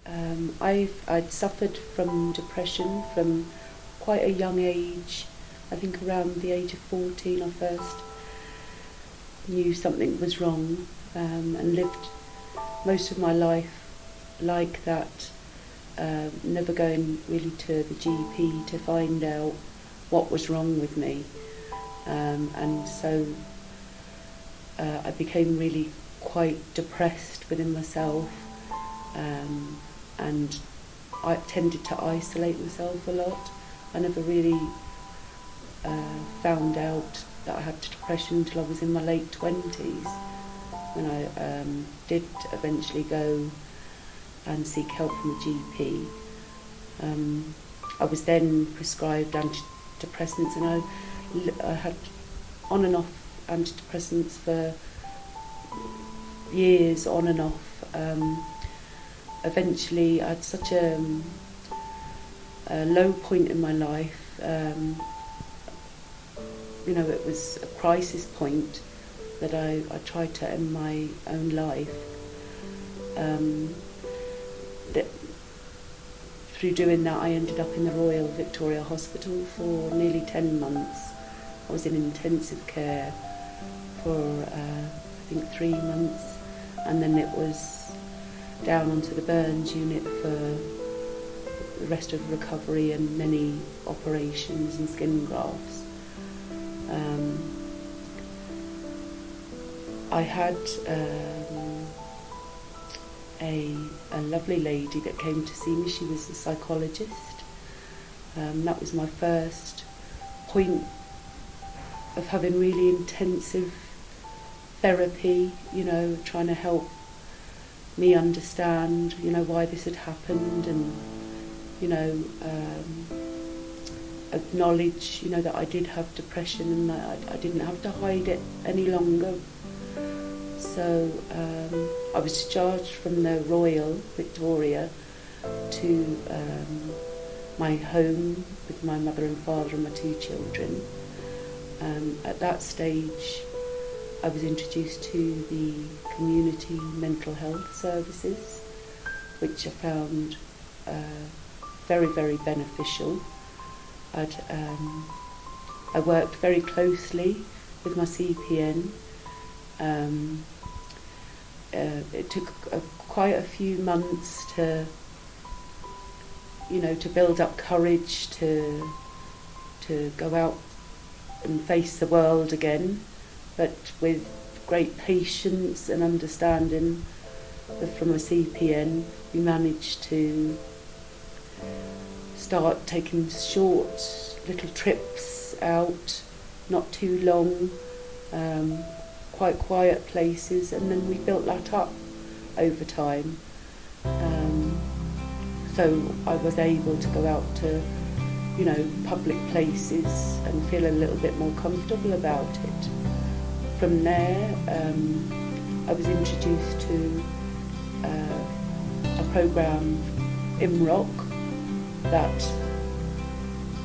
I'd suffered from depression from quite a young age. I think around the age of 14 I first knew something was wrong, and lived most of my life like that, never going really to the GP to find out what was wrong with me. And so I became really quite depressed within myself, and I tended to isolate myself a lot. I never really found out that I had depression until I was in my late 20s, when I did eventually go and seek help from a GP. I was then prescribed antidepressants, and I had on and off antidepressants for years, on and off. Eventually I had such a low point in my life. It was a crisis point that I tried to end my own life. Through doing that, I ended up in the Royal Victoria Hospital for nearly 10 months. I was in intensive care for I think 3 months, and then it was down onto the burns unit for the rest of the recovery and many operations and skin grafts. I had a lovely lady that came to see me. She was a psychologist. That was my first point of having really intensive therapy, trying to help me understand, why this had happened, and, acknowledge, that I did have depression, and that I didn't have to hide it any longer. So I was discharged from the Royal Victoria to my home with my mother and father and my 2 children. At that stage, I was introduced to the community mental health services, which I found very, very beneficial. I worked very closely with my CPN. It took quite a few months to build up courage to go out and face the world again, but with great patience and understanding from a CPN, we managed to start taking short little trips out, not too long, quite quiet places, and then we built that up over time. So I was able to go out to public places and feel a little bit more comfortable about it. From there, I was introduced to a programme in Rock that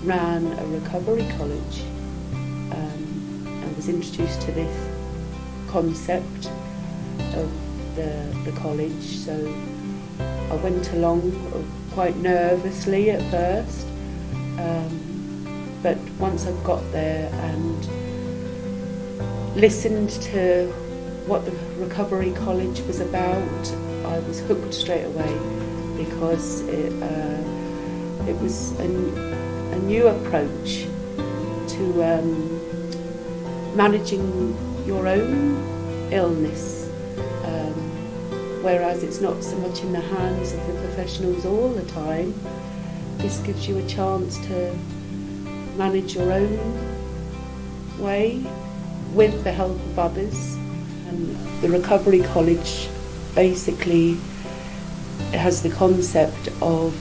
ran a recovery college. I was introduced to this concept of the college, so I went along quite nervously at first, but once I got there and listened to what the recovery college was about, I was hooked straight away, because it was a new approach to managing your own illness, whereas it's not so much in the hands of the professionals all the time. This gives you a chance to manage your own way with the help of others. And the Recovery College basically has the concept of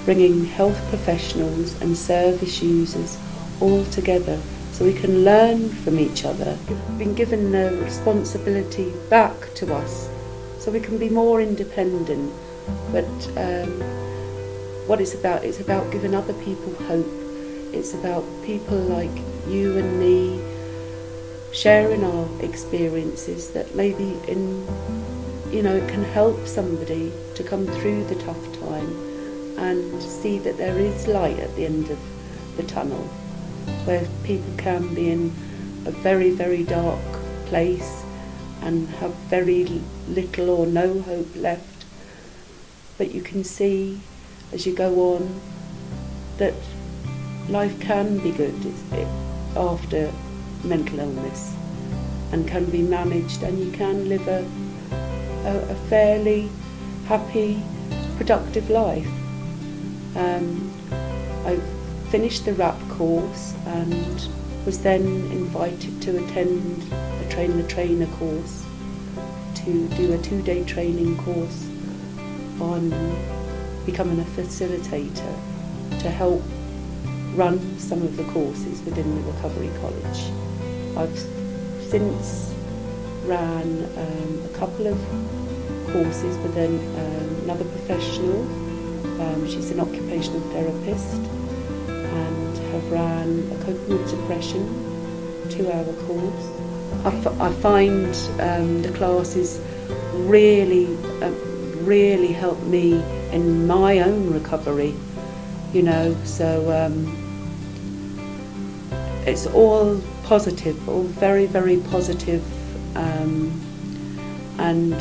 bringing health professionals and service users all together so we can learn from each other. We've been given the responsibility back to us so we can be more independent, but what it's about giving other people hope. It's about people like you and me sharing our experiences that maybe in it can help somebody to come through the tough time and see that there is light at the end of the tunnel, where people can be in a very, very dark place and have very little or no hope left. But you can see as you go on that life can be good after mental illness and can be managed, and you can live a fairly happy, productive life. I finished the RAP course and was then invited to attend the Train the Trainer course, to do a 2-day training course on becoming a facilitator to help run some of the courses within the Recovery College. I've since ran a couple of courses with another professional. She's an occupational therapist, and have ran a coping with depression 2-hour course. I find the classes really help me in my own recovery, so it's all positive, all very, very positive, and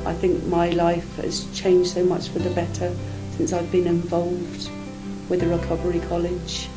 I think my life has changed so much for the better since I've been involved with the Recovery College.